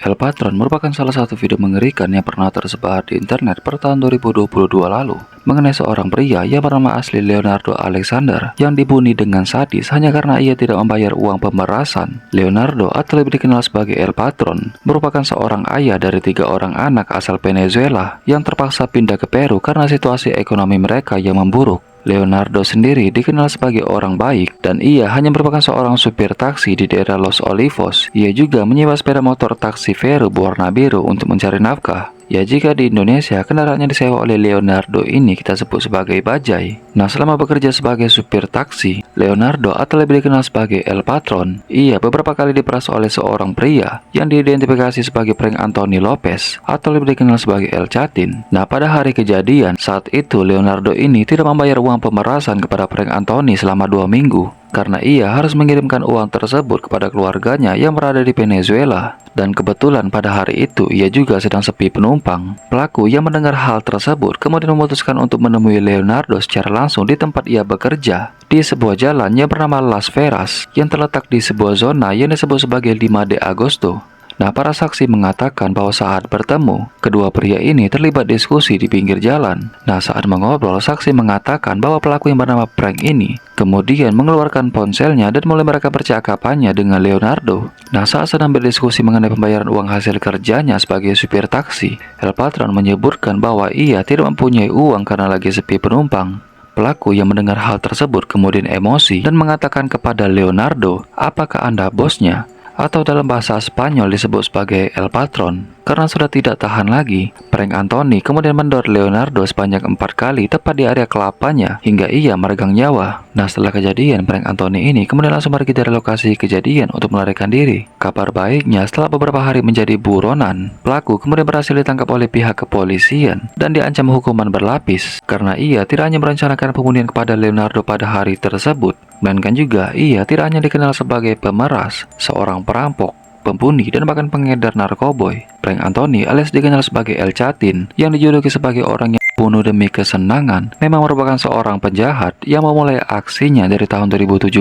El Patron merupakan salah satu video mengerikan yang pernah tersebar di internet pada tahun 2022 lalu mengenai seorang pria yang bernama asli Leonardo Alexander yang dibunuh dengan sadis hanya karena ia tidak membayar uang pemerasan. Leonardo, atau lebih dikenal sebagai El Patron, merupakan seorang ayah dari 3 orang anak asal Venezuela yang terpaksa pindah ke Peru karena situasi ekonomi mereka yang memburuk. Leonardo sendiri dikenal sebagai orang baik dan ia hanya merupakan seorang supir taksi di daerah Los Olivos. Ia juga menyewa sepeda motor taksi Vero berwarna biru untuk mencari nafkah. Ya, jika di Indonesia kendaraannya disewa oleh Leonardo ini kita sebut sebagai bajai. Nah, selama bekerja sebagai supir taksi, Leonardo, atau lebih dikenal sebagai El Patron, ia beberapa kali diperas oleh seorang pria yang diidentifikasi sebagai Frank Anthony Lopez, atau lebih dikenal sebagai El Chatin. Nah, pada hari kejadian, saat itu Leonardo ini tidak membayar uang pemerasan kepada Frank Anthony selama 2 minggu. Karena ia harus mengirimkan uang tersebut kepada keluarganya yang berada di Venezuela. Dan kebetulan pada hari itu ia juga sedang sepi penumpang. Pelaku yang mendengar hal tersebut kemudian memutuskan untuk menemui Leonardo secara langsung di tempat ia bekerja, di sebuah jalan yang bernama Las Veras yang terletak di sebuah zona yang disebut sebagai 5 de Agosto. Nah, para saksi mengatakan bahwa saat bertemu, kedua pria ini terlibat diskusi di pinggir jalan. Nah, saat mengobrol, saksi mengatakan bahwa pelaku yang bernama Frank ini kemudian mengeluarkan ponselnya dan mulai mereka percakapannya dengan Leonardo. Nah, saat sedang berdiskusi mengenai pembayaran uang hasil kerjanya sebagai supir taksi, El Patron menyebutkan bahwa ia tidak mempunyai uang karena lagi sepi penumpang. Pelaku yang mendengar hal tersebut kemudian emosi dan mengatakan kepada Leonardo, "Apakah Anda bosnya?" Atau dalam bahasa Spanyol disebut sebagai El Patron. Karena sudah tidak tahan lagi, Frank Anthony kemudian mendorong Leonardo sebanyak 4 kali tepat di area kelapanya hingga ia meregang nyawa. Nah, setelah kejadian, Frank Anthony ini kemudian langsung pergi dari lokasi kejadian untuk melarikan diri. Kabar baiknya, setelah beberapa hari menjadi buronan, pelaku kemudian berhasil ditangkap oleh pihak kepolisian dan diancam hukuman berlapis karena ia tidak hanya merencanakan pembunuhan kepada Leonardo pada hari tersebut, melainkan juga ia tidak hanya dikenal sebagai pemeras, seorang perampok, pembunuh, dan bahkan pengedar narkoboy. Frank Anthony alias dikenal sebagai El Chatin yang dijuluki sebagai orang yang bunuh demi kesenangan memang merupakan seorang penjahat yang memulai aksinya dari tahun 2017.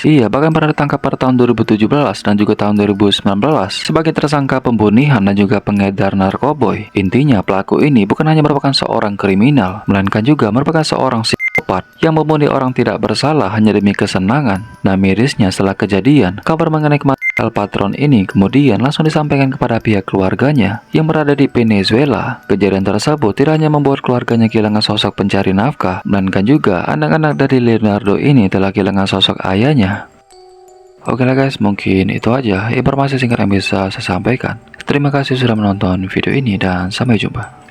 Ia bahkan pernah ditangkap pada tahun 2017 dan juga tahun 2019 sebagai tersangka pembunuhan dan juga pengedar narkoboy. Intinya, pelaku ini bukan hanya merupakan seorang kriminal, melainkan juga merupakan seorang psikopat yang membunuh orang tidak bersalah hanya demi kesenangan. Nah, mirisnya setelah kejadian, kabar mengenai kematian El Patron ini kemudian langsung disampaikan kepada pihak keluarganya yang berada di Venezuela. Kejadian tersebut tidak hanya membuat keluarganya kehilangan sosok pencari nafkah, melainkan juga anak-anak dari Leonardo ini telah kehilangan sosok ayahnya. Oke lah guys, mungkin itu aja informasi singkat yang bisa saya sampaikan. Terima kasih sudah menonton video ini dan sampai jumpa.